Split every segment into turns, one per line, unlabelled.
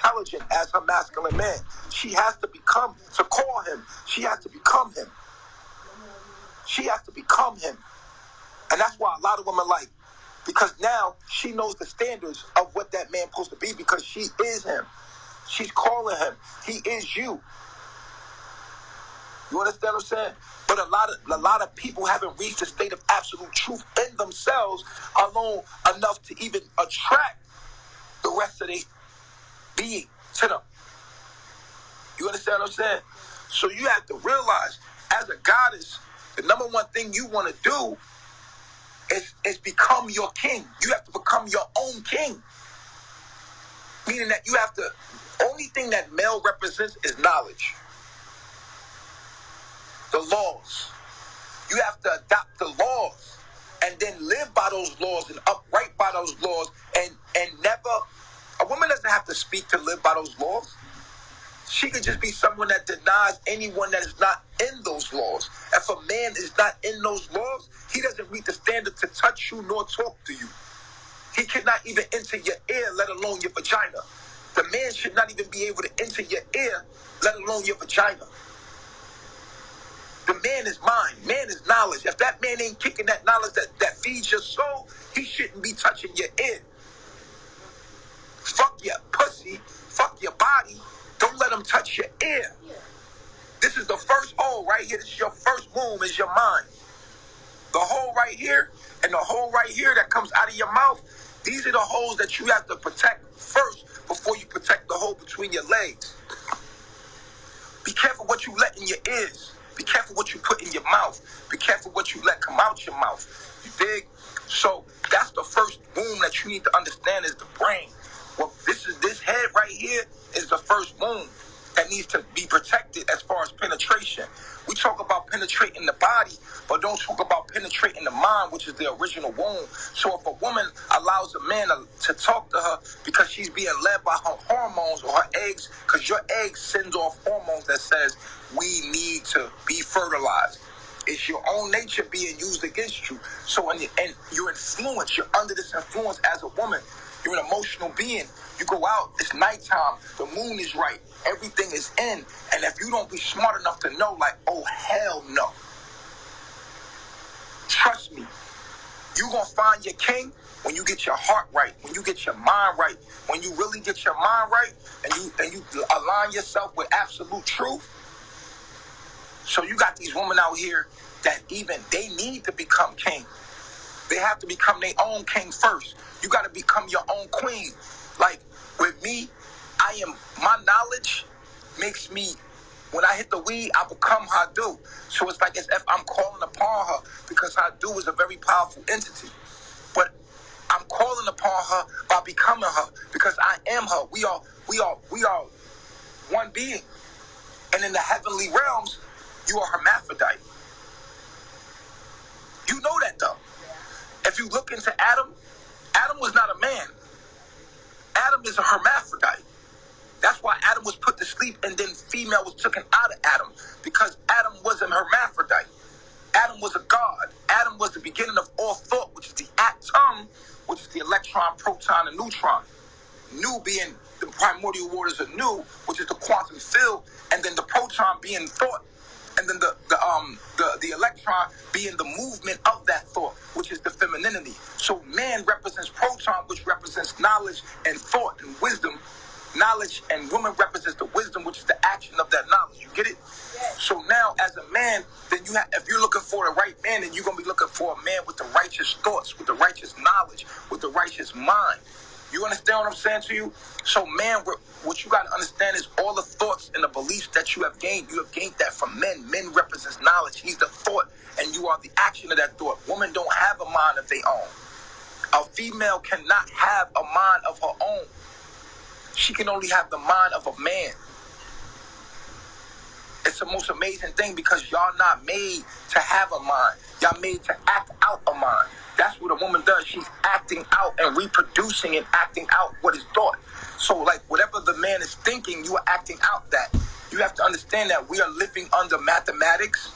intelligent as her masculine man. She has to become, to call him, she has to become him. She has to become him. And that's why a lot of women like, because now she knows the standards of what that man's supposed to be, because she is him. She's calling him. He is you. You understand what I'm saying? But a lot of people haven't reached a state of absolute truth in themselves alone enough to even attract the rest of their being to them. You understand what I'm saying? So you have to realize, as a goddess, the number one thing you want to do is become your king. You have to become your own king. Meaning that you have to, only thing that male represents is knowledge. The laws. You have to adopt the laws and then live by those laws and upright by those laws and never, a woman doesn't have to speak to live by those laws. She could just be someone that denies anyone that is not in those laws. If a man is not in those laws, he doesn't meet the standard to touch you nor talk to you. He cannot even enter your ear, let alone your vagina. The man should not even be able to enter your ear, let alone your vagina. The man is mind. Man is knowledge. If that man ain't kicking that knowledge that feeds your soul, he shouldn't be touching your ear. Fuck your pussy. Fuck your body. Don't let him touch your ear. This is the first hole right here. This is your first womb, is your mind. The hole right here and the hole right here that comes out of your mouth, these are the holes that you have to protect first before you protect the hole between your legs. Be careful what you let in your ears. Be careful what you put in your mouth. Be careful what you let come out your mouth. You dig? So that's the first womb that you need to understand is the brain. Well, this head right here is the first womb that needs to be protected as far as penetration. We talk about penetrating the body, but don't talk about penetrating the mind, which is the original womb. So if a woman allows a man to talk to her because she's being led by her hormones or her eggs, because your eggs sends off hormones that says we need to be fertilized. It's your own nature being used against you. So and you're influenced, you're under this influence as a woman. You're an emotional being. You go out, it's nighttime, the moon is right, everything is in. And if you don't be smart enough to know, like, oh, hell no. Trust me, you're going to find your king when you get your heart right, when you get your mind right, when you really get your mind right, and you align yourself with absolute truth. So you got these women out here that even, they need to become king. They have to become their own king first. You got to become your own queen. Like, with me, my knowledge makes me, when I hit the weed, I become Hadu. So it's like as if I'm calling upon her, because Hadu is a very powerful entity. But I'm calling upon her by becoming her, because I am her. We are one being. And in the heavenly realms, you are hermaphrodite. You know that though. If you look into Adam, Adam was not a man. Adam is a hermaphrodite. That's why Adam was put to sleep and then female was taken out of Adam, because Adam was an hermaphrodite. Adam was a god. Adam was the beginning of all thought, which is the atom, which is the electron, proton, and neutron. Nu being the primordial waters of Nu, which is the quantum field, and then the proton being thought, and then the electron being the movement of that thought, which is the femininity. So man represents proton, which represents knowledge and thought and wisdom. Knowledge, and woman represents the wisdom, which is the action of that knowledge. You get it? Yes. So now, as a man, then if you're looking for the right man, then you're gonna be looking for a man with the righteous thoughts, with the righteous knowledge, with the righteous mind. You understand what I'm saying to you? So, man, what you got to understand is all the thoughts and the beliefs that you have gained that from men. Men represents knowledge. He's the thought, and you are the action of that thought. Women don't have a mind of their own. A female cannot have a mind of her own. She can only have the mind of a man. It's the most amazing thing, because y'all not made to have a mind. Y'all made to act out a mind. That's what a woman does. She's acting out and reproducing and acting out what is thought. So, like, whatever the man is thinking, you are acting out that. You have to understand that we are living under mathematics.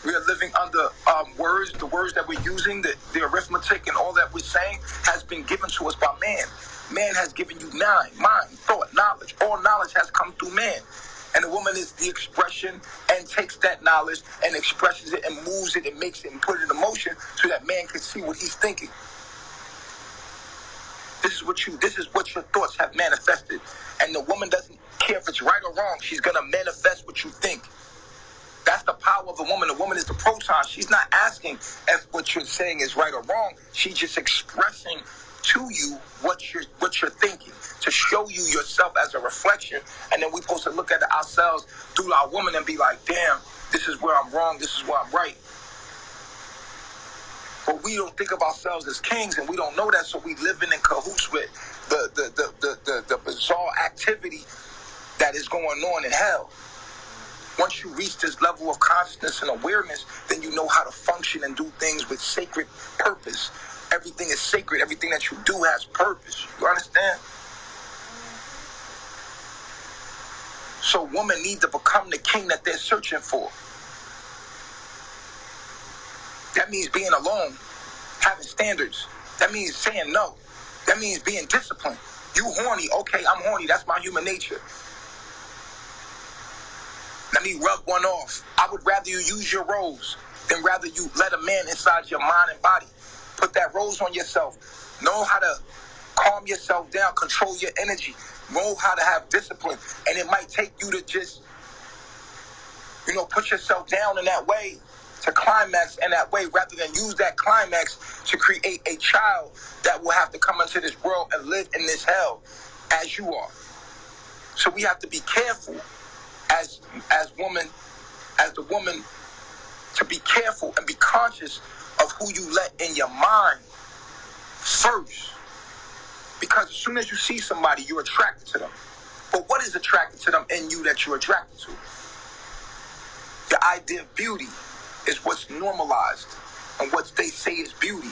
We are living under words. The words that we're using, the arithmetic and all that we're saying has been given to us by man. Man has given you mind, thought, knowledge. All knowledge has come through man. And the woman is the expression and takes that knowledge and expresses it and moves it and makes it and put it in motion so that man can see what he's thinking. This is what your thoughts have manifested. And the woman doesn't care if it's right or wrong. She's going to manifest what you think. That's the power of a woman. The woman is the proton. She's not asking if what you're saying is right or wrong. She's just expressing to you what you're thinking, to show you yourself as a reflection. And then we're supposed to look at ourselves through our woman and be like, damn, this is where I'm wrong, this is where I'm right. But we don't think of ourselves as kings, and we don't know that, so we living in cahoots with the bizarre activity that is going on in hell. Once you reach this level of consciousness and awareness, then you know how to function and do things with sacred purpose. Everything is sacred. Everything that you do has purpose. You understand? So women need to become the king that they're searching for. That means being alone, having standards. That means saying no. That means being disciplined. You horny. Okay, I'm horny. That's my human nature. Let me rub one off. I would rather you use your rose than rather you let a man inside your mind and body. Put that rose on yourself. Know how to calm yourself down, control your energy. Know how to have discipline. And it might take you to just, put yourself down in that way to climax in that way, rather than use that climax to create a child that will have to come into this world and live in this hell as you are. So we have to be careful as the woman, to be careful and be conscious of who you let in your mind first. Because as soon as you see somebody, you're attracted to them. But what is attracted to them in you that you're attracted to? The idea of beauty is what's normalized and what they say is beauty.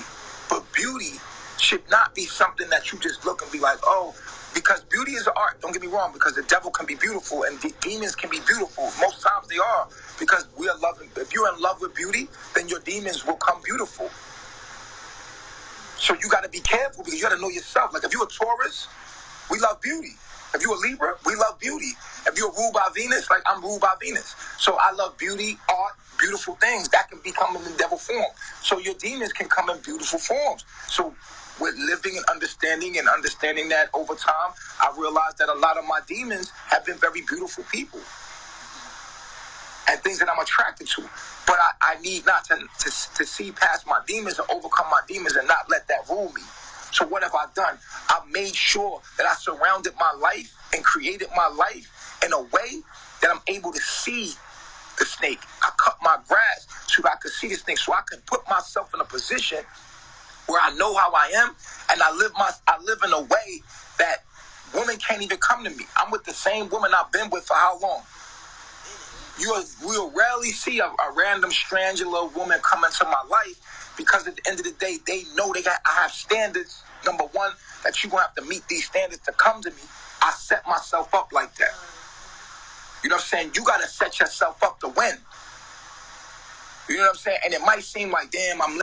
But beauty should not be something that you just look and be like, oh, because beauty is an art. Don't get me wrong, because the devil can be beautiful and demons can be beautiful. Most times they are, because we are loving. If you're in love with beauty, then your demons will come beautiful. So you got to be careful, because you got to know yourself. Like if you're a Taurus, we love beauty. If you're a Libra, we love beauty. If you're ruled by Venus, like I'm ruled by Venus. So I love beauty, art, beautiful things. That can become in the devil form. So your demons can come in beautiful forms. So with living and understanding that over time, I realized that a lot of my demons have been very beautiful people and things that I'm attracted to. But I need not to see past my demons and overcome my demons and not let that rule me. So what have I done? I made sure that I surrounded my life and created my life in a way that I'm able to see the snake. I cut my grass so that I could see the snake, so I can put myself in a position where I know how I am, and I live in a way that women can't even come to me. I'm with the same woman I've been with for how long? We'll rarely see a random stranger little woman come into my life, because at the end of the day, they know I have standards. Number one, that you're going to have to meet these standards to come to me. I set myself up like that. You know what I'm saying? You got to set yourself up to win. You know what I'm saying? And it might seem like, damn, I'm